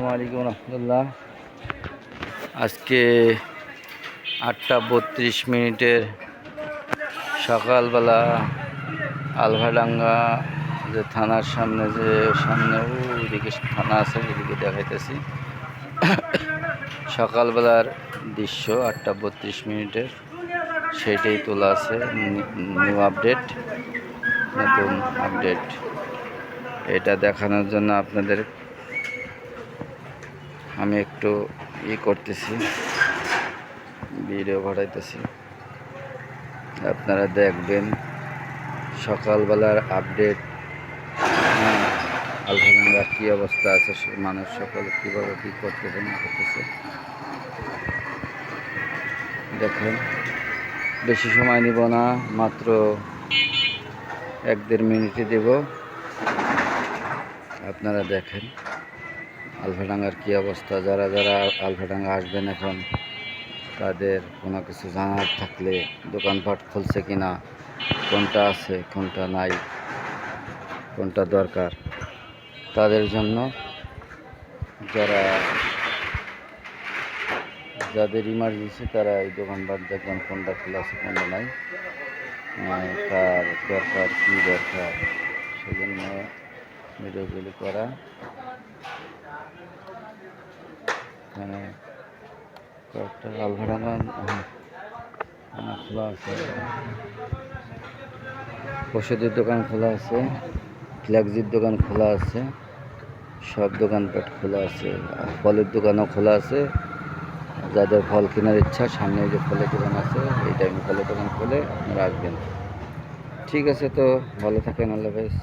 আসসালামু আলাইকুম রহমতুল্লাহ। আজকে 8:32 সকালবেলা আলভাডাঙ্গা যে থানার সামনে ওইদিকে থানা আছে, এদিকে দেখাইতেছি সকালবেলার দৃশ্য 8:32 সেইটাই তোলা আছে। নিউ আপডেট, নতুন আপডেট, এটা দেখানোর জন্য আপনাদের আমি একটু করতেছি, ভিডিও বাড়াইতেছি, আপনারা দেখবেন সকালবেলার আপডেট। আলভাডাঙ্গার কী অবস্থা আছে, মানুষ সকলে কীভাবে কী করতেছে না করতেছে দেখেন। বেশি সময় নিব না, মাত্র 1-1.5 মিনিটই দেব। আপনারা দেখেন আলভাডাঙ্গার কী অবস্থা। যারা যারা আলভাডাঙ্গা আসবেন এখন, তাদের কোনো কিছু জানার থাকলে, দোকানপাট খুলছে কিনা, কোনটা আছে কোনটা নাই, কোনটা দরকার, তাদের জন্য যাদের ইমার্জেন্সি তারা এই দোকানপাট দেখবেন কোনটা খোলা আছে কোনটা নাই, কার দরকার কী দরকার, সেজন্য ভিডিওগুলি করা। মানে কয়েকটা আলভাডাঙ্গা খোলা আছে, ওষুধের দোকান খোলা আছে, ফ্ল্যাক্সির দোকান খোলা আছে, সব দোকানপাট খোলা আছে, ফলের দোকানও খোলা আছে। যাদের ফল কেনার ইচ্ছা, সামনে যে ফলের দোকান আছে, এই টাইমে ফলের দোকান খোলে, আপনারা আসবেন। ঠিক আছে, তো ভালো থাকেন, আল্লাহ হাফেজ।